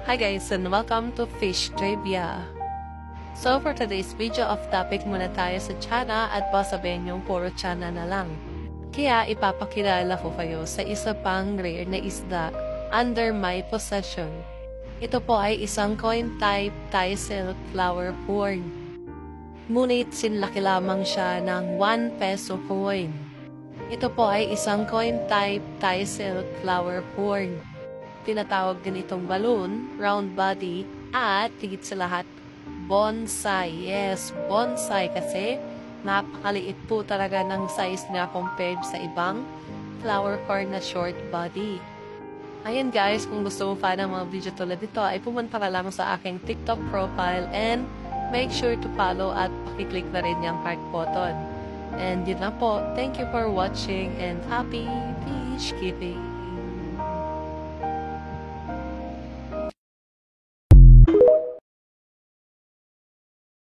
Hi guys and welcome to Fish Trivia. So for today's video off topic muna tayo sa tiyaga at sabihin yung puro tiyaga na lang. Kaya ipapakilala ko kayo sa isa pang rare na isda under my possession. Ito po ay isang coin type Thai silk flower horn. Ngunit sinlaki lamang siya ng 1 peso coin. Ito po ay isang coin type Thai silk flower horn. Tinatawag din itong balloon, round body, at higit sa lahat, bonsai. Yes, bonsai kasi napakaliit po talaga ng size niya compared sa ibang flower horn na short body. Ayan guys, kung gusto mo pa ng mga video tulad ito, ay pumunta ka lang sa aking TikTok profile and make sure to follow at pakiclick na rin yung heart button. And yun lang po, thank you for watching and happy fish keeping!